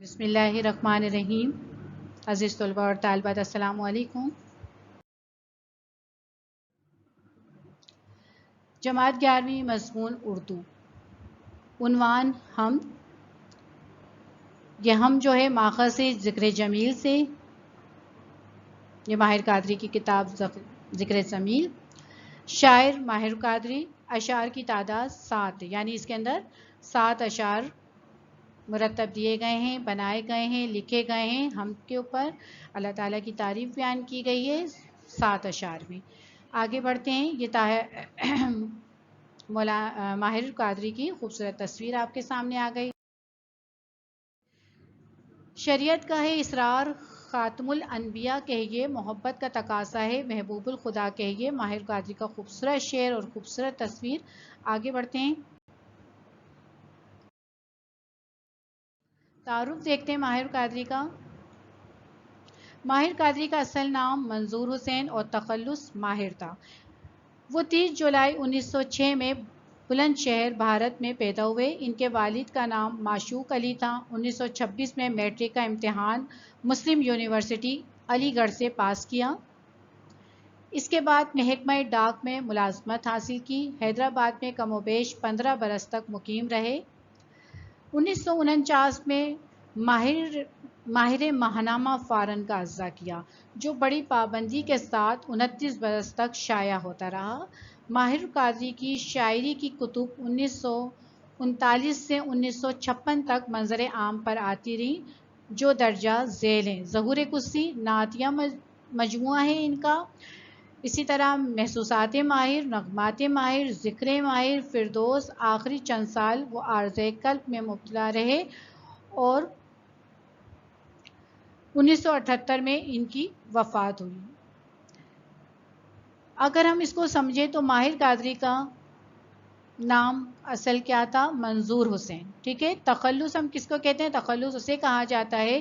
بسم اللہ الرحمن الرحیم۔ عزیز طلباء اور طالبات السلام علیکم۔ جماعت 11ویں مضمون اردو، عنوان ہم جو ہے ماخذ سے ذکر جمیل سے، یہ ماہر قادری کی کتاب ذکر جمیل، شاعر ماہر قادری، اشعار کی تعداد 7، یعنی اس کے اندر 7 اشعار مرتب دیے گئے ہیں، بنائے گئے ہیں، لکھے گئے ہیں، ہم کے اوپر اللہ تعالیٰ کی تعریف بیان کی گئی ہے 7 اشعار میں۔ آگے بڑھتے ہیں۔ یہ ماہر قادری کی خوبصورت تصویر آپ کے سامنے آ گئی۔ شریعت کا ہے اسرار، خاتم الانبیاء کہیے، محبت کا تقاضا ہے، محبوب الخدا کہیے، ماہر قادری کا خوبصورت شعر اور خوبصورت تصویر۔ آگے بڑھتے ہیں۔ تعارف دیکھتے ہیں ماہر قادری کا۔ ماہر قادری کا اصل نام منظور حسین اور تخلص ماہر تھا۔ وہ 30 جولائی 1906 میں بلند شہر بھارت میں پیدا ہوئے۔ ان کے والد کا نام معشوق علی تھا۔ 1926 میں میٹرک کا امتحان مسلم یونیورسٹی علی گڑھ سے پاس کیا۔ اس کے بعد محکمہ ڈاک میں ملازمت حاصل کی۔ حیدرآباد میں کم و بیش 15 برس تک مقیم رہے۔ 1949 میں ماہر ماہنامہ فارن کا اجرا کیا، جو بڑی پابندی کے ساتھ 29 برس تک شائع ہوتا رہا۔ ماہر قادری کی شاعری کی کتب 1939 سے 1956 تک منظر عام پر آتی رہیں، جو درجہ ذیل ہیں۔ ظہور قدسی نعتیہ مجموعہ ہے ان کا۔ اسی طرح محسوسات ماہر، نغمات ماہر، ذکر ماہر، فردوس۔ آخری چند سال وہ عارض قلب میں مبتلا رہے اور 1978 میں ان کی وفات ہوئی۔ اگر ہم اس کو سمجھیں تو ماہر قادری کا نام اصل کیا تھا؟ منظور حسین، ٹھیک ہے۔ تخلص ہم کس کو کہتے ہیں؟ تخلص اسے کہا جاتا ہے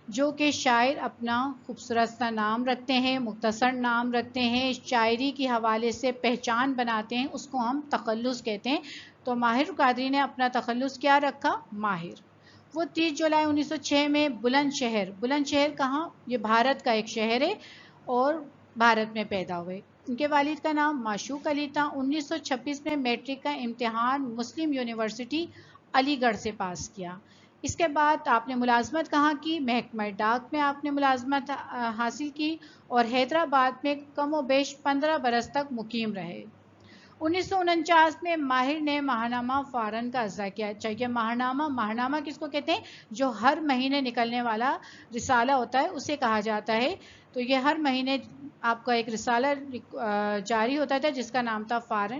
جو کہ شاعر اپنا خوبصورت سا نام رکھتے ہیں، مختصر نام رکھتے ہیں، شاعری کے حوالے سے پہچان بناتے ہیں، اس کو ہم تخلص کہتے ہیں۔ تو ماہر قادری نے اپنا تخلص کیا رکھا؟ ماہر۔ وہ 30 جولائی 1906 میں بلند شہر کہاں؟ یہ بھارت کا ایک شہر ہے اور بھارت میں پیدا ہوئے۔ ان کے والد کا نام معشوق علی تھا۔ 1926 میں میٹرک کا امتحان مسلم یونیورسٹی علی گڑھ سے پاس کیا۔ اس کے بعد آپ نے ملازمت کہاں کی؟ محکمہ ڈاک میں آپ نے ملازمت حاصل کی اور حیدرآباد میں کم و بیش 15 برس تک مقیم رہے۔ 1949 میں ماہر نے ماہنامہ فارن کا اجرا کیا۔ چاہیے ماہنامہ کس کو کہتے ہیں؟ جو ہر مہینے نکلنے والا رسالہ ہوتا ہے اسے کہا جاتا ہے۔ تو یہ ہر مہینے آپ کا ایک رسالہ جاری ہوتا تھا جس کا نام تھا فارن۔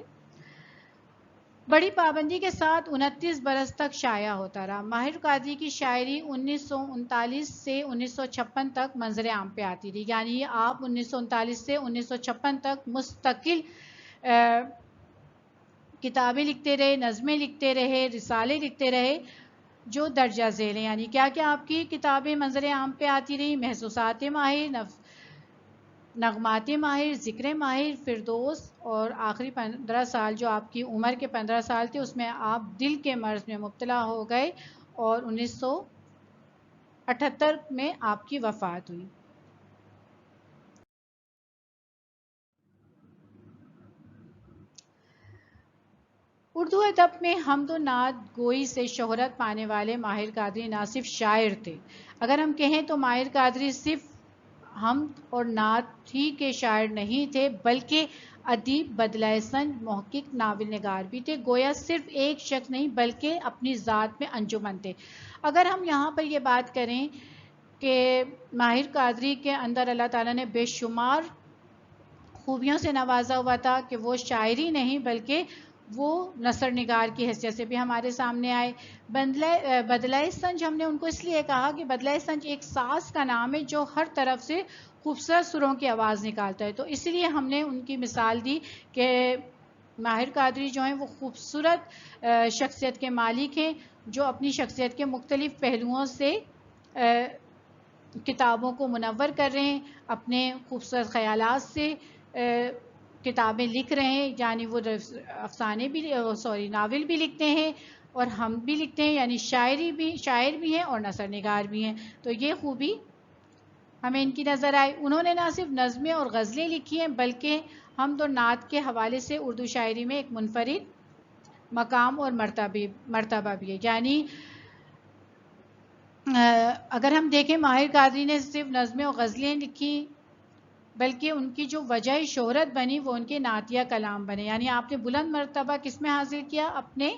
بڑی پابندی کے ساتھ 29 برس تک شائع ہوتا رہا۔ ماہر قادری کی شاعری 1939 سے 1956 تک منظر عام پہ آتی رہی، یعنی آپ 1939 سے 1956 تک مستقل کتابیں لکھتے رہے، نظمیں لکھتے رہے، رسالے لکھتے رہے، جو درجہ ذیل ہیں۔ یعنی کیا کیا آپ کی کتابیں منظر عام پہ آتی رہی؟ محسوسات ماہر، نغمات ماہر، ذکر ماہر، فردوس، اور آخری 15 سال جو آپ کی عمر کے 15 سال تھے اس میں آپ دل کے مرض میں مبتلا ہو گئے اور 1978 میں آپ کی وفات ہوئی۔ اردو ادب میں حمد و نعت گوئی سے شہرت پانے والے ماہر قادری نہ صرف شاعر تھے، اگر ہم کہیں تو ماہر قادری صرف حمد اور نعت ہی کے شاعر نہیں تھے، بلکہ ادیب، بدلہ سنج، محقق، ناول نگار بھی تھے۔ گویا صرف ایک شخص نہیں بلکہ اپنی ذات میں انجمن تھے۔ اگر ہم یہاں پر یہ بات کریں کہ ماہر قادری کے اندر اللہ تعالیٰ نے بے شمار خوبیوں سے نوازا ہوا تھا کہ وہ شاعری نہیں بلکہ وہ نثر نگار کی حیثیت سے بھی ہمارے سامنے آئے۔ بدلہ سنج ہم نے ان کو اس لیے کہا کہ بدلہ سنج ایک ساز کا نام ہے جو ہر طرف سے خوبصورت سروں کی آواز نکالتا ہے، تو اس لیے ہم نے ان کی مثال دی کہ ماہر قادری جو ہیں وہ خوبصورت شخصیت کے مالک ہیں، جو اپنی شخصیت کے مختلف پہلوؤں سے کتابوں کو منور کر رہے ہیں، اپنے خوبصورت خیالات سے کتابیں لکھ رہے ہیں، یعنی وہ افسانے بھی ناول بھی لکھتے ہیں، اور ہم بھی لکھتے ہیں، یعنی شاعر بھی ہیں اور نثر نگار بھی ہیں. تو یہ خوبی ہمیں ان کی نظر آئی. انہوں نے نہ صرف نظمیں اور غزلیں لکھی ہیں بلکہ حمد و نعت کے حوالے سے اردو شاعری میں ایک منفرد مقام اور مرتبہ بھی ہے. یعنی اگر ہم دیکھیں ماہر قادری نے صرف نظمیں اور غزلیں لکھی بلکہ ان کی جو وجہ شہرت بنی وہ ان کے نعتیہ کلام بنے. یعنی آپ نے بلند مرتبہ کس میں حاصل کیا؟ اپنے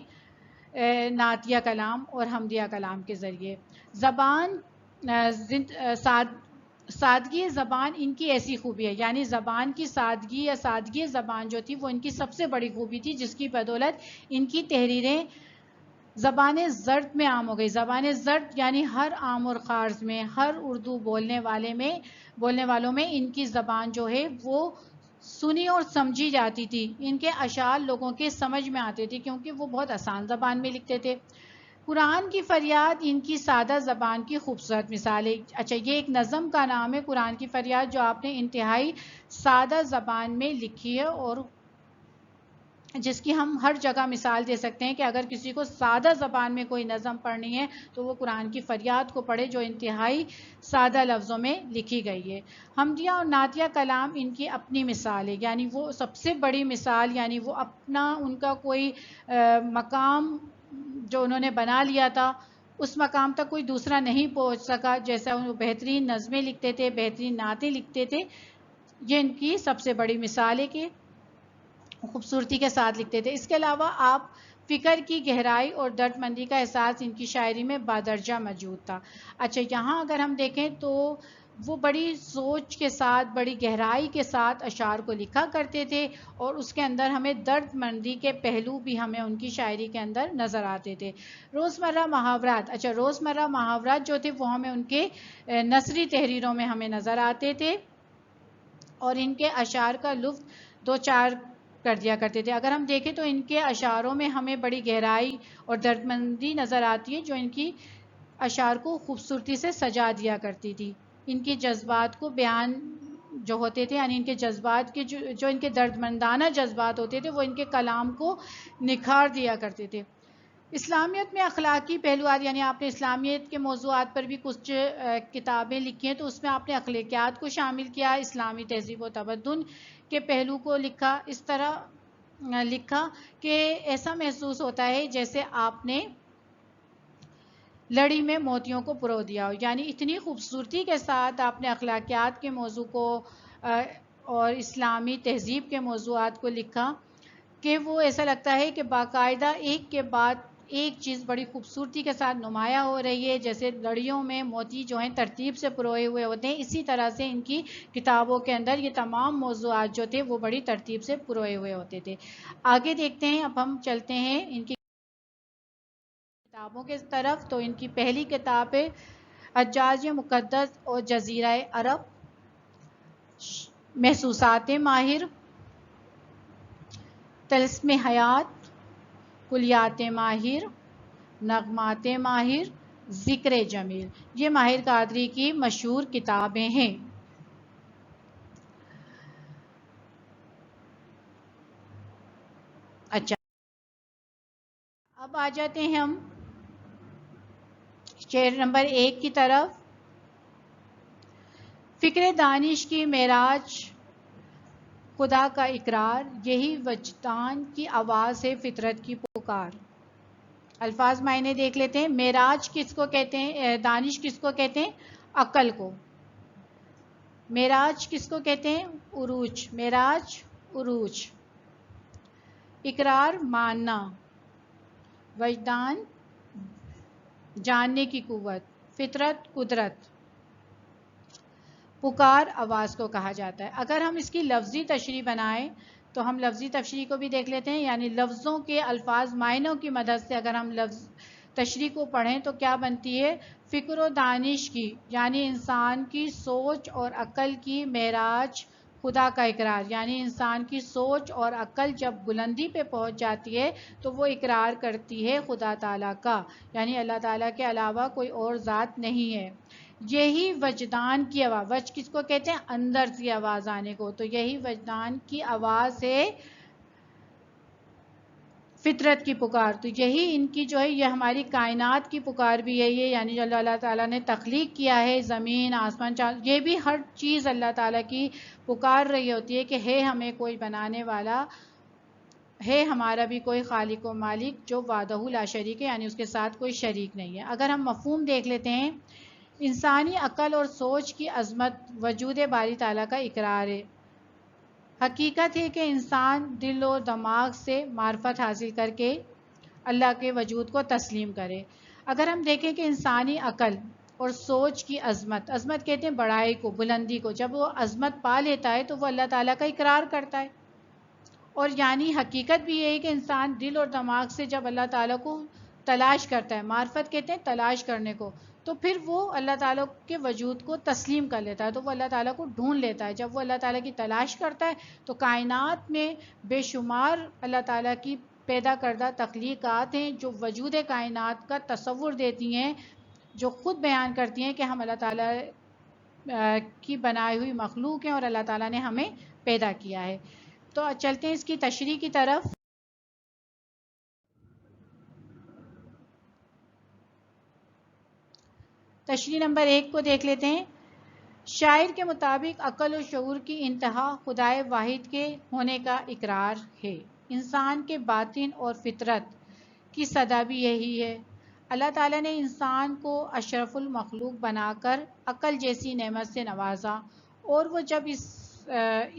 نعتیہ کلام اور حمدیہ کلام کے ذریعے. زبان سادگی زبان ان کی ایسی خوبی ہے، یعنی زبان کی سادگی یا سادگی زبان جو تھی وہ ان کی سب سے بڑی خوبی تھی، جس کی بدولت ان کی تحریریں زبان زرد میں عام ہو گئی. زبان زرد یعنی ہر عام اور خارج میں، ہر اردو بولنے والوں میں ان کی زبان جو ہے وہ سنی اور سمجھی جاتی تھی. ان کے اشعار لوگوں کے سمجھ میں آتے تھے کیونکہ وہ بہت آسان زبان میں لکھتے تھے. قرآن کی فریاد ان کی سادہ زبان کی خوبصورت مثال ہے. اچھا، یہ ایک نظم کا نام ہے قرآن کی فریاد، جو آپ نے انتہائی سادہ زبان میں لکھی ہے اور جس کی ہم ہر جگہ مثال دے سکتے ہیں کہ اگر کسی کو سادہ زبان میں کوئی نظم پڑھنی ہے تو وہ قرآن کی فریاد کو پڑھے، جو انتہائی سادہ لفظوں میں لکھی گئی ہے. حمدیہ اور نعتیہ کلام ان کی اپنی مثال ہے، یعنی وہ سب سے بڑی مثال، یعنی وہ اپنا ان کا کوئی مقام جو انہوں نے بنا لیا تھا اس مقام تک کوئی دوسرا نہیں پہنچ سکا. جیسا وہ بہترین نظمیں لکھتے تھے، بہترین نعتیں لکھتے تھے، یہ ان کی سب سے بڑی مثال ہے کہ خوبصورتی کے ساتھ لکھتے تھے. اس کے علاوہ آپ فکر کی گہرائی اور درد مندی کا احساس ان کی شاعری میں بادرجہ موجود تھا. اچھا، یہاں اگر ہم دیکھیں تو وہ بڑی سوچ کے ساتھ، بڑی گہرائی کے ساتھ اشعار کو لکھا کرتے تھے اور اس کے اندر ہمیں درد مندی کے پہلو بھی ہمیں ان کی شاعری کے اندر نظر آتے تھے. روزمرہ محاورات، اچھا روزمرہ محاورات جو تھے وہ ہمیں ان کے نثری تحریروں میں ہمیں نظر آتے تھے اور ان کے اشعار کا لطف دو چار کر دیا کرتے تھے. اگر ہم دیکھیں تو ان کے اشعاروں میں ہمیں بڑی گہرائی اور دردمندی نظر آتی ہے جو ان کی اشعار کو خوبصورتی سے سجا دیا کرتی تھی. ان کے جذبات کو بیان جو ہوتے تھے، یعنی ان کے جذبات کے جو ان کے دردمندانہ جذبات ہوتے تھے وہ ان کے کلام کو نکھار دیا کرتے تھے. اسلامیت میں اخلاقی پہلوات، یعنی آپ نے اسلامیت کے موضوعات پر بھی کچھ کتابیں لکھی ہیں تو اس میں آپ نے اخلاقیات کو شامل کیا، اسلامی تہذیب و تمدن کے پہلو کو لکھا. اس طرح لکھا کہ ایسا محسوس ہوتا ہے جیسے آپ نے لڑی میں موتیوں کو پرو دیا ہو. یعنی اتنی خوبصورتی کے ساتھ آپ نے اخلاقیات کے موضوع کو اور اسلامی تہذیب کے موضوعات کو لکھا کہ وہ ایسا لگتا ہے کہ باقاعدہ ایک کے بعد ایک چیز بڑی خوبصورتی کے ساتھ نمایاں ہو رہی ہے، جیسے لڑیوں میں موتی جو ہیں ترتیب سے پروئے ہوئے ہوتے ہیں. اسی طرح سے ان کی کتابوں کے اندر یہ تمام موضوعات جو تھے وہ بڑی ترتیب سے پروئے ہوئے ہوتے تھے. آگے دیکھتے ہیں، اب ہم چلتے ہیں ان کی کتابوں کے طرف. تو ان کی پہلی کتاب ہے حجاج مقدس اور جزیرہ عرب، محسوسات ماہر، طلسم حیات، کلیات ماہر، نغمات ماہر، ذکر جمیل. یہ ماہر قادری کی مشہور کتابیں ہیں. اچھا، اب آ جاتے ہیں ہم شعر نمبر 1 کی طرف. فکر دانش کی معراج، خدا کا اقرار، یہی وجدان کی آواز ہے فطرت کی پکار. الفاظ معنی دیکھ لیتے ہیں. معراج کس کو کہتے ہیں؟ دانش کس کو کہتے ہیں؟ عقل کو. معراج کس کو کہتے ہیں؟ عروج. معراج عروج. اقرار ماننا، وجدان جاننے کی قوت، فطرت قدرت، پکار آواز کو کہا جاتا ہے. اگر ہم اس کی لفظی تشریح بنائیں تو ہم لفظی تشریح کو بھی دیکھ لیتے ہیں. یعنی لفظوں کے الفاظ معنوں کی مدد سے اگر ہم لفظ تشریح کو پڑھیں تو کیا بنتی ہے؟ فکر و دانش کی، یعنی انسان کی سوچ اور عقل کی معراج، خدا کا اقرار، یعنی انسان کی سوچ اور عقل جب بلندی پہ پہنچ جاتی ہے تو وہ اقرار کرتی ہے خدا تعالیٰ کا، یعنی اللہ تعالیٰ کے علاوہ کوئی اور ذات نہیں ہے. یہی وجدان کی آواز، وج کس کو کہتے ہیں؟ اندر سے آواز آنے کو. تو یہی وجدان کی آواز ہے فطرت کی پکار، تو یہی ان کی جو ہے یہ ہماری کائنات کی پکار بھی ہے یہ، یعنی جو اللہ تعالیٰ نے تخلیق کیا ہے زمین آسمان چاند، یہ بھی ہر چیز اللہ تعالیٰ کی پکار رہی ہوتی ہے کہ ہے ہمیں کوئی بنانے والا، ہے ہمارا بھی کوئی خالق و مالک جو وحدہ لا شریک ہے، یعنی اس کے ساتھ کوئی شریک نہیں ہے۔ اگر ہم مفہوم دیکھ لیتے ہیں، انسانی عقل اور سوچ کی عظمت وجود باری تعالیٰ کا اقرار ہے۔ حقیقت ہے کہ انسان دل و دماغ سے معرفت حاصل کر کے اللہ کے وجود کو تسلیم کرے۔ اگر ہم دیکھیں کہ انسانی عقل اور سوچ کی عظمت، عظمت کہتے ہیں بڑائی کو، بلندی کو، جب وہ عظمت پا لیتا ہے تو وہ اللہ تعالیٰ کا اقرار کرتا ہے، اور یعنی حقیقت بھی یہ ہے کہ انسان دل اور دماغ سے جب اللہ تعالیٰ کو تلاش کرتا ہے، معرفت کہتے ہیں تلاش کرنے کو، تو پھر وہ اللہ تعالیٰ کے وجود کو تسلیم کر لیتا ہے، تو وہ اللہ تعالیٰ کو ڈھونڈ لیتا ہے۔ جب وہ اللہ تعالیٰ کی تلاش کرتا ہے تو کائنات میں بے شمار اللہ تعالیٰ کی پیدا کردہ تخلیقات ہیں جو وجود کائنات کا تصور دیتی ہیں، جو خود بیان کرتی ہیں کہ ہم اللہ تعالیٰ کی بنائی ہوئی مخلوق ہیں اور اللہ تعالیٰ نے ہمیں پیدا کیا ہے۔ تو چلتے ہیں اس کی تشریح کی طرف۔ تشریح نمبر 1 کو دیکھ لیتے ہیں۔ شاعر کے مطابق عقل و شعور کی انتہا خدائے واحد کے ہونے کا اقرار ہے۔ انسان کے باطن اور فطرت کی صدا بھی یہی ہے۔ اللہ تعالیٰ نے انسان کو اشرف المخلوق بنا کر عقل جیسی نعمت سے نوازا، اور وہ جب اس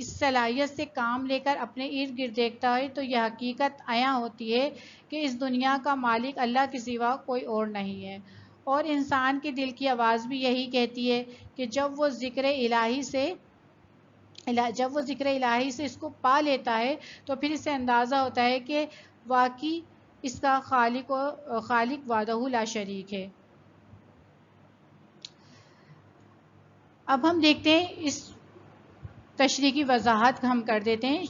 صلاحیت سے کام لے کر اپنے ارد گرد دیکھتا ہے تو یہ حقیقت عیاں ہوتی ہے کہ اس دنیا کا مالک اللہ کے سوا کوئی اور نہیں ہے۔ اور انسان کے دل کی آواز بھی یہی کہتی ہے کہ جب وہ ذکر الہی سے اس کو پا لیتا ہے تو پھر اسے اندازہ ہوتا ہے کہ واقعی اس کا خالق وحدہ لا شریک ہے۔ اب ہم دیکھتے ہیں اس تشریح کی وضاحت ہم کر دیتے ہیں۔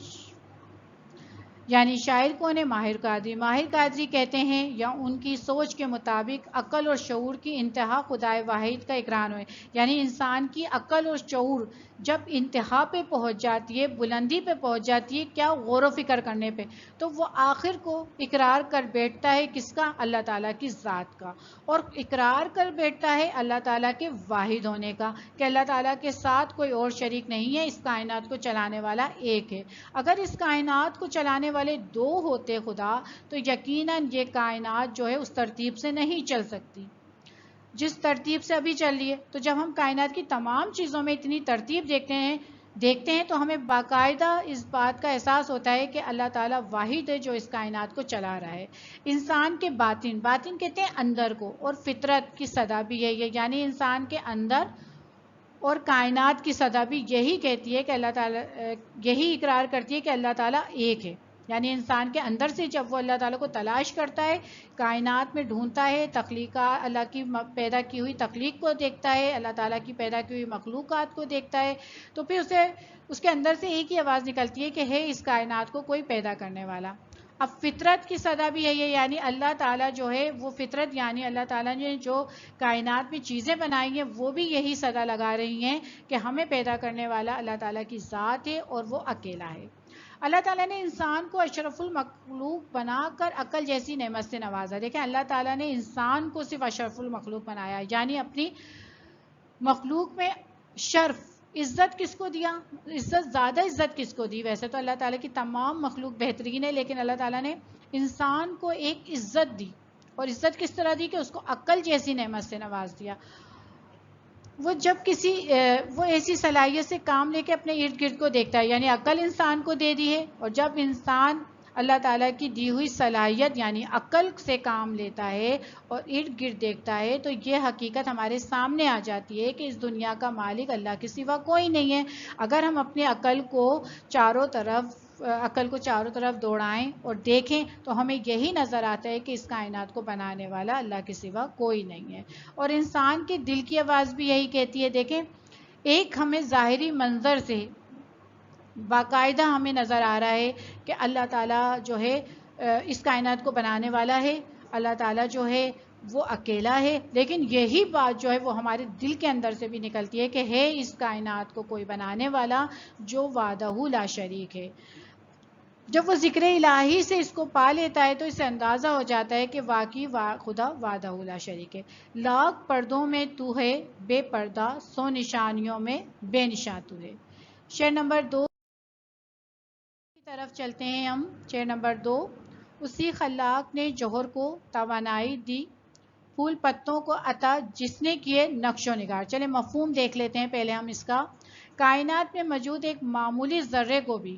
یعنی شاعر کون ہے؟ ماہر قادری۔ ماہر قادری کہتے ہیں یا ان کی سوچ کے مطابق عقل اور شعور کی انتہا خدائے واحد کا اقرار ہے، یعنی انسان کی عقل اور شعور جب انتہا پہ پہنچ جاتی ہے، بلندی پہ پہنچ جاتی ہے، کیا غور و فکر کرنے پہ، تو وہ آخر کو اقرار کر بیٹھتا ہے کس کا؟ اللہ تعالیٰ کی ذات کا، اور اقرار کر بیٹھتا ہے اللہ تعالیٰ کے واحد ہونے کا، کہ اللہ تعالیٰ کے ساتھ کوئی اور شریک نہیں ہے، اس کائنات کو چلانے والا ایک ہے۔ اگر اس کائنات کو چلانے والے دو ہوتے خدا، تو یقیناً یہ کائنات جو ہے اس ترتیب سے نہیں چل سکتی جس ترتیب سے ابھی چل رہی ہے۔ تو جب ہم کائنات کی تمام چیزوں میں اتنی ترتیب دیکھتے ہیں تو ہمیں باقاعدہ اس بات کا احساس ہوتا ہے کہ اللہ تعالیٰ واحد ہے جو اس کائنات کو چلا رہا ہے۔ انسان کے باطن کہتے ہیں اندر کو، اور فطرت کی صدا بھی ہے یہ، یعنی انسان کے اندر اور کائنات کی صدا بھی یہی کہتی ہے کہ اللہ تعالیٰ، یہی اقرار کرتی ہے کہ اللہ تعالیٰ ایک ہے۔ یعنی انسان کے اندر سے جب وہ اللہ تعالیٰ کو تلاش کرتا ہے، کائنات میں ڈھونڈتا ہے، تخلیقات اللہ کی پیدا کی ہوئی تخلیق کو دیکھتا ہے، اللہ تعالیٰ کی پیدا کی ہوئی مخلوقات کو دیکھتا ہے، تو پھر اس کے اندر سے ایک ہی آواز نکلتی ہے کہ ہے اس کائنات کو کوئی پیدا کرنے والا۔ اب فطرت کی صدا بھی ہے یہ، یعنی اللہ تعالیٰ جو ہے وہ فطرت، یعنی اللہ تعالیٰ نے جو کائنات میں چیزیں بنائی ہیں وہ بھی یہی صدا لگا رہی ہیں کہ ہمیں پیدا کرنے والا اللہ تعالیٰ کی ذات ہے اور وہ اکیلا ہے۔ اللہ تعالیٰ نے انسان کو اشرف المخلوق بنا کر عقل جیسی نعمت سے نوازا۔ دیکھیں اللہ تعالیٰ نے انسان کو صرف اشرف المخلوق بنایا، یعنی اپنی مخلوق میں شرف، عزت کس کو دیا؟ زیادہ عزت کس کو دی؟ ویسے تو اللہ تعالیٰ کی تمام مخلوق بہترین ہے، لیکن اللہ تعالیٰ نے انسان کو ایک عزت دی، اور عزت کس طرح دی کہ اس کو عقل جیسی نعمت سے نواز دیا۔ وہ جب وہ ایسی صلاحیت سے کام لے کے اپنے ارد گرد کو دیکھتا ہے، یعنی عقل انسان کو دے دی ہے، اور جب انسان اللہ تعالیٰ کی دی ہوئی صلاحیت یعنی عقل سے کام لیتا ہے اور ارد گرد دیکھتا ہے، تو یہ حقیقت ہمارے سامنے آ جاتی ہے کہ اس دنیا کا مالک اللہ کے سوا کوئی نہیں ہے۔ اگر ہم اپنے عقل کو چاروں طرف دوڑائیں اور دیکھیں تو ہمیں یہی نظر آتا ہے کہ اس کائنات کو بنانے والا اللہ کے سوا کوئی نہیں ہے۔ اور انسان کے دل کی آواز بھی یہی کہتی ہے۔ دیکھیں، ایک ہمیں ظاہری منظر سے باقاعدہ ہمیں نظر آ رہا ہے کہ اللہ تعالیٰ جو ہے اس کائنات کو بنانے والا ہے، اللہ تعالیٰ جو ہے وہ اکیلا ہے، لیکن یہی بات جو ہے وہ ہمارے دل کے اندر سے بھی نکلتی ہے کہ ہے اس کائنات کو کوئی بنانے والا جو وحدہ لا شریک ہے۔ جب وہ ذکر الہی سے اس کو پا لیتا ہے تو اس سے اندازہ ہو جاتا ہے کہ واقعی خدا وحدہ لا شریک ہے. لاکھ پردوں میں تو ہے بے پردہ، سو نشانیوں میں بے نشان تو ہے. شعر نمبر 2 کی طرف چلتے ہیں ہم. شعر نمبر 2. اسی خلاق نے جوہر کو توانائی دی، پھول پتوں کو عطا جس نے کیے نقش و نگار. چلے مفہوم دیکھ لیتے ہیں پہلے ہم اس کا. کائنات میں موجود ایک معمولی ذرے کو بھی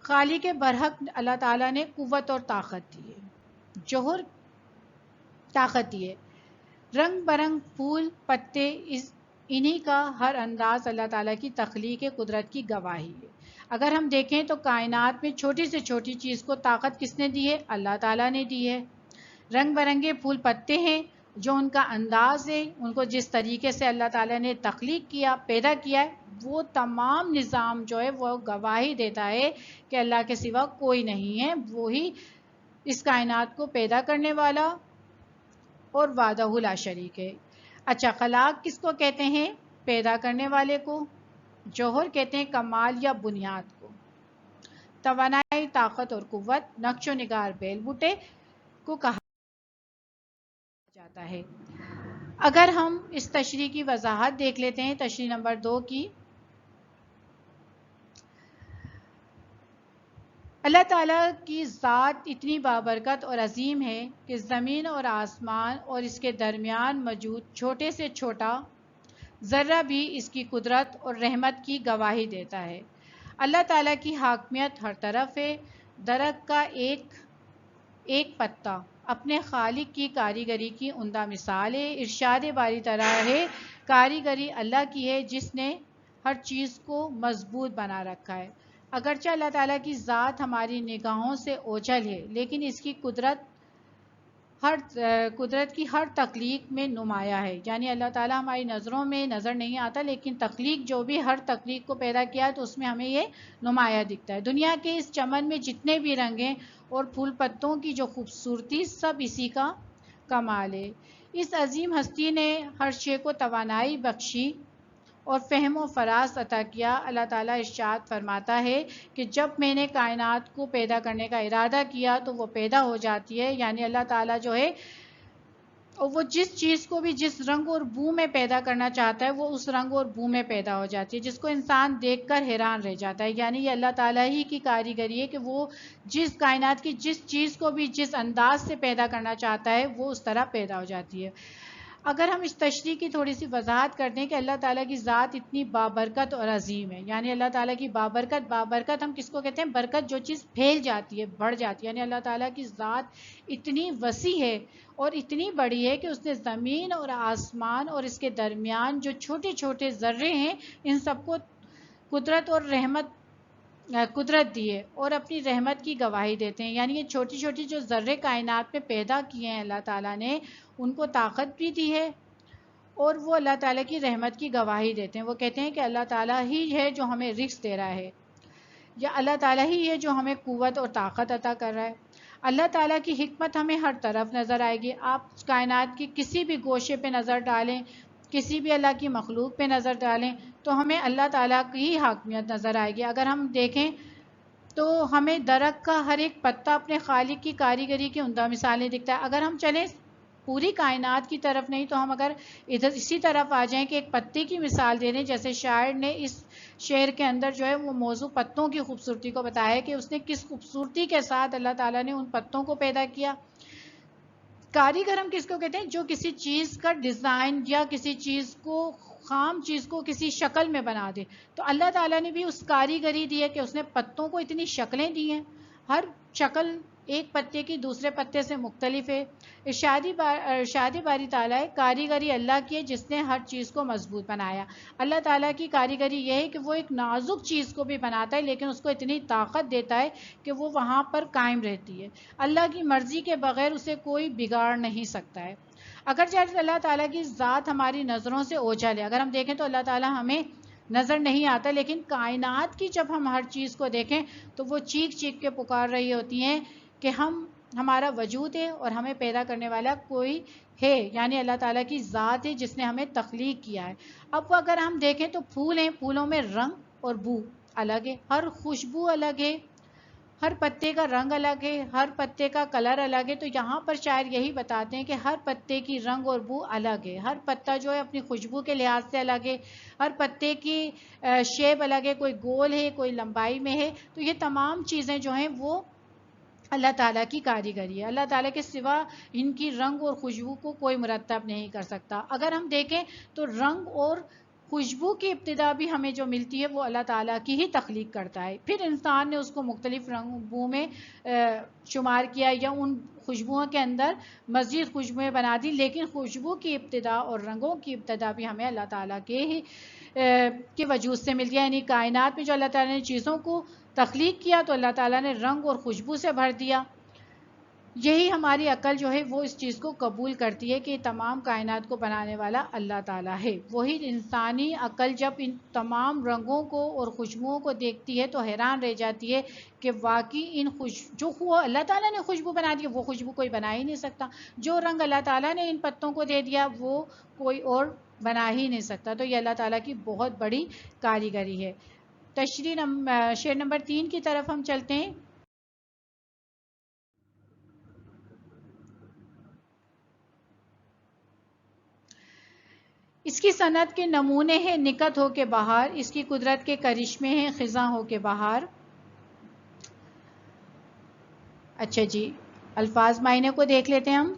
خالق برحق اللہ تعالیٰ نے قوت اور طاقت دی ہے. جوہر طاقت دی ہے. رنگ برنگ پھول پتے انہی کا ہر انداز اللہ تعالیٰ کی تخلیق قدرت کی گواہی ہے. اگر ہم دیکھیں تو کائنات میں چھوٹی سے چھوٹی چیز کو طاقت کس نے دی ہے؟ اللہ تعالیٰ نے دی ہے. رنگ برنگے پھول پتے ہیں جو ان کا انداز ہے، ان کو جس طریقے سے اللہ تعالیٰ نے تخلیق کیا، پیدا کیا ہے، وہ تمام نظام جو ہے وہ گواہی دیتا ہے کہ اللہ کے سوا کوئی نہیں ہے. وہی اس کائنات کو پیدا کرنے والا اور وحدہ لا شریک ہے. اچھا، خلاق کس کو کہتے ہیں؟ پیدا کرنے والے کو. جوہر کہتے ہیں کمال یا بنیاد کو. توانائی، طاقت اور قوت، نقش و نگار بیل بوٹے کو کہا جاتا ہے. اگر ہم اس تشریح کی وضاحت دیکھ لیتے ہیں، تشریح نمبر 2 کی. اللہ تعالیٰ کی ذات اتنی بابرکت اور عظیم ہے کہ زمین اور آسمان اور اس کے درمیان موجود چھوٹے سے چھوٹا ذرہ بھی اس کی قدرت اور رحمت کی گواہی دیتا ہے. اللہ تعالیٰ کی حاکمیت ہر طرف ہے. درخت کا ایک پتا اپنے خالق کی کاریگری کی عمدہ مثال ہے. ارشاد باری طرح ہے، کاریگری اللہ کی ہے جس نے ہر چیز کو مضبوط بنا رکھا ہے. اگرچہ اللہ تعالیٰ کی ذات ہماری نگاہوں سے اوجھل ہے، لیکن اس کی قدرت کی ہر تخلیق میں نمایاں ہے. یعنی اللہ تعالیٰ ہماری نظروں میں نظر نہیں آتا، لیکن تخلیق جو بھی ہر تخلیق کو پیدا کیا تو اس میں ہمیں یہ نمایاں دکھتا ہے. دنیا کے اس چمن میں جتنے بھی رنگ ہیں اور پھول پتوں کی جو خوبصورتی، سب اسی کا کمال ہے. اس عظیم ہستی نے ہر شے کو توانائی بخشی اور فہم و فراست عطا کیا. اللہ تعالیٰ ارشاد فرماتا ہے کہ جب میں نے کائنات کو پیدا کرنے کا ارادہ کیا تو وہ پیدا ہو جاتی ہے. یعنی اللہ تعالیٰ جو ہے وہ جس چیز کو بھی جس رنگ اور بو میں پیدا کرنا چاہتا ہے وہ اس رنگ اور بو میں پیدا ہو جاتی ہے، جس کو انسان دیکھ کر حیران رہ جاتا ہے. یعنی یہ اللہ تعالیٰ ہی کی کاریگری ہے کہ وہ جس کائنات کی جس چیز کو بھی جس انداز سے پیدا کرنا چاہتا ہے وہ اس طرح پیدا ہو جاتی ہے. اگر ہم اس تشریح کی تھوڑی سی وضاحت کر دیں کہ اللہ تعالیٰ کی ذات اتنی بابرکت اور عظیم ہے. یعنی اللہ تعالیٰ کی بابرکت ہم کس کو کہتے ہیں؟ برکت، جو چیز پھیل جاتی ہے، بڑھ جاتی ہے. یعنی اللہ تعالیٰ کی ذات اتنی وسیع ہے اور اتنی بڑی ہے کہ اس نے زمین اور آسمان اور اس کے درمیان جو چھوٹے چھوٹے ذرے ہیں ان سب کو قدرت اور قدرت دی ہے اور اپنی رحمت کی گواہی دیتے ہیں. یعنی یہ چھوٹی چھوٹی جو ذرے کائنات میں پیدا کیے ہیں اللہ تعالیٰ نے، ان کو طاقت بھی دی ہے اور وہ اللہ تعالیٰ کی رحمت کی گواہی دیتے ہیں. وہ کہتے ہیں کہ اللہ تعالیٰ ہی ہے جو ہمیں رزق دے رہا ہے، یا اللہ تعالیٰ ہی ہے جو ہمیں قوت اور طاقت عطا کر رہا ہے. اللہ تعالیٰ کی حکمت ہمیں ہر طرف نظر آئے گی. آپ کائنات کی کسی بھی گوشے پہ نظر ڈالیں، کسی بھی اللہ کی مخلوق پہ نظر ڈالیں تو ہمیں اللہ تعالیٰ کی حاکمیت نظر آئے گی. اگر ہم دیکھیں تو ہمیں درخت کا ہر ایک پتا اپنے خالق کی کاریگری کی عمدہ مثالیں دکھتا ہے. اگر ہم چلیں پوری کائنات کی طرف نہیں تو ہم اگر ادھر اسی طرف آ جائیں کہ ایک پتے کی مثال دے دیں، جیسے شاعر نے اس شعر کے اندر جو ہے وہ موضوع پتوں کی خوبصورتی کو بتایا ہے کہ اس نے کس خوبصورتی کے ساتھ اللہ تعالیٰ نے ان پتوں کو پیدا کیا. کاریگر ہم کس کو کہتے ہیں؟ جو کسی چیز کا ڈیزائن یا کسی چیز کو، خام چیز کو کسی شکل میں بنا دے. تو اللہ تعالیٰ نے بھی اس کاریگری دی ہے کہ اس نے پتوں کو اتنی شکلیں دی ہیں، ہر شکل ایک پتے کی دوسرے پتے سے مختلف ہے. ارشاد باری تعالیٰ ہے، کاریگری اللہ کی ہے جس نے ہر چیز کو مضبوط بنایا. اللہ تعالیٰ کی کاریگری یہ ہے کہ وہ ایک نازک چیز کو بھی بناتا ہے لیکن اس کو اتنی طاقت دیتا ہے کہ وہ وہاں پر قائم رہتی ہے. اللہ کی مرضی کے بغیر اسے کوئی بگاڑ نہیں سکتا ہے. اگرچہ اللہ تعالیٰ کی ذات ہماری نظروں سے اوجھل ہے، اگر ہم دیکھیں تو اللہ تعالیٰ ہمیں نظر نہیں آتا، لیکن کائنات کی جب ہم ہر چیز کو دیکھیں تو وہ چیخ چیخ کے پکار رہی ہوتی ہیں کہ ہمارا وجود ہے اور ہمیں پیدا کرنے والا کوئی ہے. یعنی اللہ تعالیٰ کی ذات ہے جس نے ہمیں تخلیق کیا ہے. اب اگر ہم دیکھیں تو پھول ہیں، پھولوں میں رنگ اور بو. الگ ہے, ہر خوشبو الگ ہے, ہر پتے کا رنگ الگ ہے, ہر پتے کا کلر الگ ہے. تو یہاں پر شاعر یہی بتاتے ہیں کہ ہر پتے کی رنگ اور بو الگ ہے, ہر پتا جو ہے اپنی خوشبو کے لحاظ سے الگ ہے, ہر پتے کی شیپ الگ ہے, کوئی گول ہے کوئی لمبائی میں ہے. تو یہ تمام چیزیں جو ہیں وہ اللہ تعالیٰ کی کاریگری ہے. اللہ تعالیٰ کے سوا ان کی رنگ اور خوشبو کو کوئی مرتب نہیں کر سکتا. اگر ہم دیکھیں تو رنگ اور خوشبو کی ابتدا بھی ہمیں جو ملتی ہے وہ اللہ تعالیٰ کی ہی تخلیق کرتا ہے. پھر انسان نے اس کو مختلف رنگوں میں شمار کیا یا ان خوشبوؤں کے اندر مزید خوشبوئیں بنا دی, لیکن خوشبو کی ابتدا اور رنگوں کی ابتدا بھی ہمیں اللہ تعالیٰ کے ہی کے وجود سے ملتی ہے. یعنی کائنات میں جو اللہ تعالیٰ نے چیزوں کو تخلیق کیا تو اللہ تعالیٰ نے رنگ اور خوشبو سے بھر دیا. یہی ہماری عقل جو ہے وہ اس چیز کو قبول کرتی ہے کہ تمام کائنات کو بنانے والا اللہ تعالیٰ ہے. وہی انسانی عقل جب ان تمام رنگوں کو اور خوشبوؤں کو دیکھتی ہے تو حیران رہ جاتی ہے کہ واقعی ان جو اللہ تعالیٰ نے خوشبو بنا دی وہ خوشبو کوئی بنا ہی نہیں سکتا. جو رنگ اللہ تعالیٰ نے ان پتوں کو دے دیا وہ کوئی اور بنا ہی نہیں سکتا. تو یہ اللہ تعالیٰ کی بہت بڑی کاریگری ہے. شعر نمبر 3 کی طرف ہم چلتے ہیں. اس کی صنعت کے نمونے ہیں نکت ہو کے باہر, اس کی قدرت کے کرشمے ہیں خزاں ہو کے باہر. اچھا جی, الفاظ معنی کو دیکھ لیتے ہیں ہم.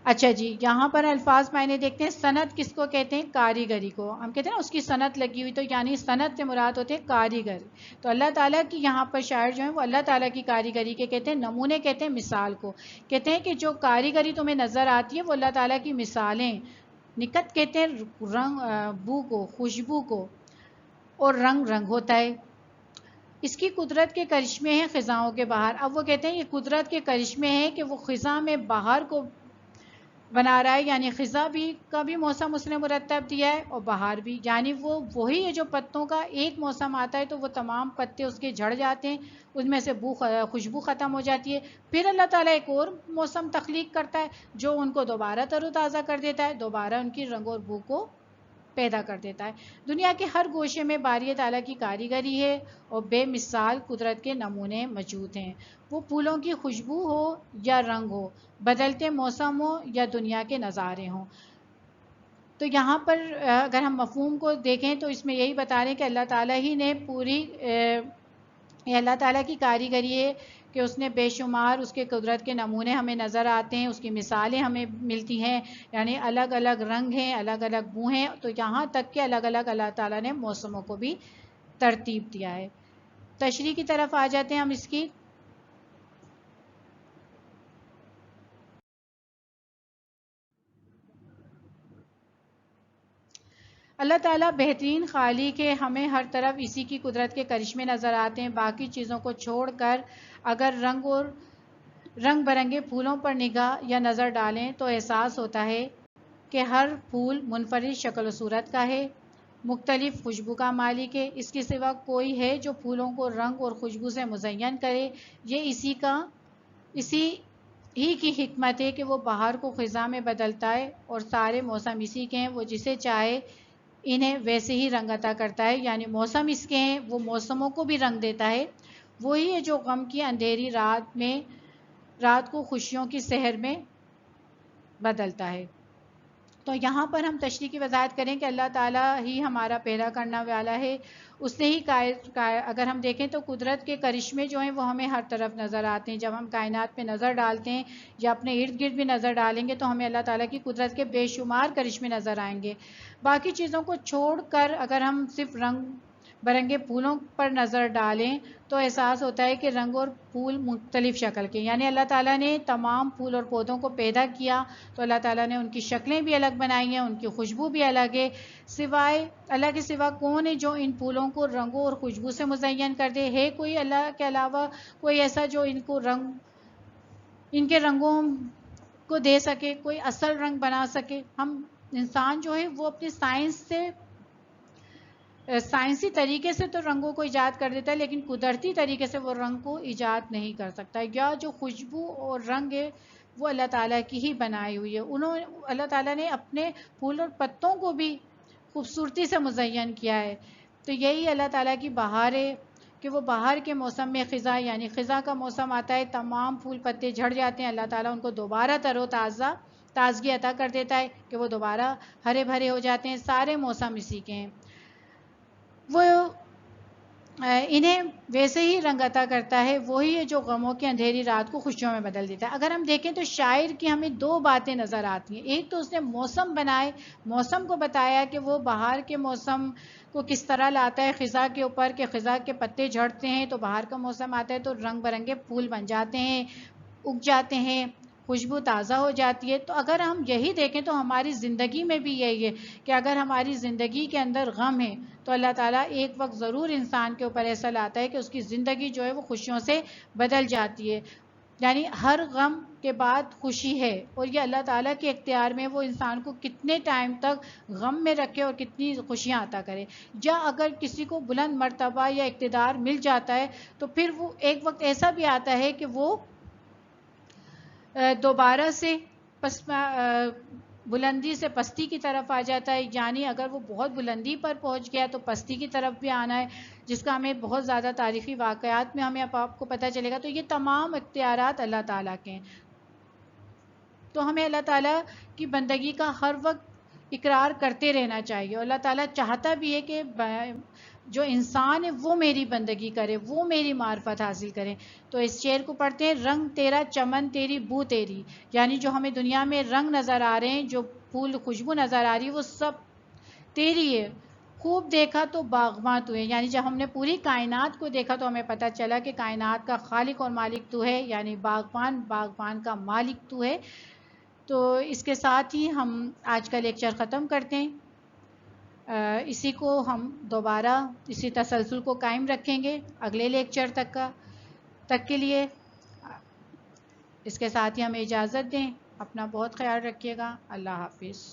اچھا جی, یہاں پر الفاظ معنی دیکھتے ہیں. صنعت کس کو کہتے ہیں؟ کاریگری کو. ہم کہتے ہیں نا اس کی صنعت لگی ہوئی, تو یعنی صنعت سے مراد ہوتے ہیں کاریگر. تو اللہ تعالیٰ کی یہاں پر شاعر جو ہیں وہ اللہ تعالیٰ کی کاریگری کے کہتے ہیں نمونے, کہتے ہیں مثال کو. کہتے ہیں کہ جو کاریگری تمہیں نظر آتی ہے وہ اللہ تعالیٰ کی مثالیں. نکت کہتے ہیں رنگ, بو کو, خوشبو کو, اور رنگ رنگ ہوتا ہے. اس کی قدرت کے کرشمے ہیں خزاؤں کے باہر. اب وہ کہتے ہیں یہ قدرت کے کرشمے ہیں کہ وہ خزاں میں باہر کو بنا رہا ہے, یعنی خزاں بھی کا بھی موسم اس نے مرتب دیا ہے اور بہار بھی. یعنی وہی ہے جو پتوں کا ایک موسم آتا ہے تو وہ تمام پتے اس کے جھڑ جاتے ہیں, ان میں سے خوشبو ختم ہو جاتی ہے. پھر اللہ تعالیٰ ایک اور موسم تخلیق کرتا ہے جو ان کو دوبارہ تر و تازہ کر دیتا ہے, دوبارہ ان کی رنگ اور بو کو پیدا کر دیتا ہے. دنیا کے ہر گوشے میں باری تعالیٰ کی کاریگری ہے اور بے مثال قدرت کے نمونے موجود ہیں. وہ پھولوں کی خوشبو ہو یا رنگ ہو, بدلتے موسم ہو یا دنیا کے نظارے ہوں. تو یہاں پر اگر ہم مفہوم کو دیکھیں تو اس میں یہی بتا رہے ہیں کہ اللہ تعالیٰ ہی نے پوری اللہ تعالیٰ کی کاریگری ہے کہ اس نے بے شمار اس کے قدرت کے نمونے ہمیں نظر آتے ہیں, اس کی مثالیں ہمیں ملتی ہیں. یعنی الگ الگ رنگ ہیں, الگ الگ بو ہیں, تو یہاں تک کہ الگ الگ اللہ تعالیٰ نے موسموں کو بھی ترتیب دیا ہے. تشریح کی طرف آ جاتے ہیں ہم اس کی. اللہ تعالیٰ بہترین خالق ہے, ہمیں ہر طرف اسی کی قدرت کے کرشمے نظر آتے ہیں. باقی چیزوں کو چھوڑ کر اگر رنگ برنگے پھولوں پر نگاہ یا نظر ڈالیں تو احساس ہوتا ہے کہ ہر پھول منفرد شکل و صورت کا ہے, مختلف خوشبو کا مالک ہے. اس کے سوا کوئی ہے جو پھولوں کو رنگ اور خوشبو سے مزین کرے؟ یہ اسی ہی کی حکمت ہے کہ وہ بہار کو خزاں میں بدلتا ہے اور سارے موسم اسی کے ہیں. وہ جسے چاہے انہیں ویسے ہی رنگ عطا کرتا ہے. یعنی موسم اس کے ہیں, وہ موسموں کو بھی رنگ دیتا ہے. وہی ہے جو غم کی اندھیری رات کو خوشیوں کی سحر میں بدلتا ہے. تو یہاں پر ہم تشریح کی وضاحت کریں کہ اللہ تعالیٰ ہی ہمارا پیدا کرنا والا ہے. اس نے ہی اگر ہم دیکھیں تو قدرت کے کرشمے جو ہیں وہ ہمیں ہر طرف نظر آتے ہیں. جب ہم کائنات پہ نظر ڈالتے ہیں یا اپنے ارد گرد بھی نظر ڈالیں گے تو ہمیں اللہ تعالیٰ کی قدرت کے بے شمار کرشمے نظر آئیں گے. باقی چیزوں کو چھوڑ کر اگر ہم صرف رنگ برنگے پھولوں پر نظر ڈالیں تو احساس ہوتا ہے کہ رنگ اور پھول مختلف شکل کے. یعنی اللہ تعالیٰ نے تمام پھول اور پودوں کو پیدا کیا تو اللہ تعالیٰ نے ان کی شکلیں بھی الگ بنائی ہیں, ان کی خوشبو بھی الگ ہے. سوائے اللہ کے سوا کون ہے جو ان پھولوں کو رنگوں اور خوشبو سے مزین کر دے؟ ہے کوئی اللہ کے علاوہ کوئی ایسا جو ان کے رنگوں کو دے سکے, کوئی اصل رنگ بنا سکے؟ ہم انسان جو ہے وہ اپنی سائنسی طریقے سے تو رنگوں کو ایجاد کر دیتا ہے لیکن قدرتی طریقے سے وہ رنگ کو ایجاد نہیں کر سکتا. یا جو خوشبو اور رنگ ہے وہ اللہ تعالیٰ کی ہی بنائی ہوئی ہے. اللہ تعالیٰ نے اپنے پھول اور پتوں کو بھی خوبصورتی سے مزین کیا ہے. تو یہی اللہ تعالیٰ کی بہار ہے کہ وہ بہار کے موسم میں خزاں یعنی خزاں کا موسم آتا ہے، تمام پھول پتے جھڑ جاتے ہیں، اللہ تعالیٰ ان کو دوبارہ تر و تازہ تازگی عطا کر دیتا ہے کہ وہ دوبارہ ہرے بھرے ہو جاتے ہیں. سارے موسم اسی کے ہیں. وہ انہیں ویسے ہی رنگ عطا کرتا ہے، وہی ہے جو غموں کی اندھیری رات کو خوشیوں میں بدل دیتا ہے. اگر ہم دیکھیں تو شاعر کی ہمیں دو باتیں نظر آتی ہیں. ایک تو اس نے موسم بنائے، موسم کو بتایا کہ وہ بہار کے موسم کو کس طرح لاتا ہے خزاں کے اوپر، کہ خزاں کے پتے جھڑتے ہیں تو بہار کا موسم آتا ہے تو رنگ برنگے پھول بن جاتے ہیں، اگ جاتے ہیں، خوشبو تازہ ہو جاتی ہے. تو اگر ہم یہی دیکھیں تو ہماری زندگی میں بھی یہی ہے کہ اگر ہماری زندگی کے اندر غم ہے تو اللہ تعالیٰ ایک وقت ضرور انسان کے اوپر ایسا لاتا ہے کہ اس کی زندگی جو ہے وہ خوشیوں سے بدل جاتی ہے. یعنی ہر غم کے بعد خوشی ہے، اور یہ اللہ تعالیٰ کے اختیار میں وہ انسان کو کتنے ٹائم تک غم میں رکھے اور کتنی خوشیاں عطا کرے. یا اگر کسی کو بلند مرتبہ یا اقتدار مل جاتا ہے تو پھر وہ ایک وقت ایسا بھی آتا ہے کہ وہ دوبارہ سے بلندی سے پستی کی طرف آ جاتا ہے. یعنی اگر وہ بہت بلندی پر پہنچ گیا تو پستی کی طرف بھی آنا ہے، جس کا ہمیں بہت زیادہ تاریخی واقعات میں ہمیں آپ کو پتہ چلے گا. تو یہ تمام اختیارات اللہ تعالیٰ کے ہیں. تو ہمیں اللہ تعالیٰ کی بندگی کا ہر وقت اقرار کرتے رہنا چاہیے. اور اللہ تعالیٰ چاہتا بھی ہے کہ جو انسان ہے وہ میری بندگی کرے، وہ میری معرفت حاصل کرے. تو اس شعر کو پڑھتے ہیں: رنگ تیرا چمن تیری بو تیری. یعنی جو ہمیں دنیا میں رنگ نظر آ رہے ہیں، جو پھول خوشبو نظر آ رہی ہے، وہ سب تیری ہے. خوب دیکھا تو باغباں تو ہے. یعنی جب ہم نے پوری کائنات کو دیکھا تو ہمیں پتہ چلا کہ کائنات کا خالق اور مالک تو ہے، یعنی باغبان کا مالک تو ہے. تو اس کے ساتھ ہی ہم آج کا لیکچر ختم کرتے ہیں. اسی کو ہم دوبارہ اسی تسلسل کو قائم رکھیں گے اگلے لیکچر تک کے لیے. اس کے ساتھ ہی ہمیں اجازت دیں. اپنا بہت خیال رکھیے گا. اللہ حافظ.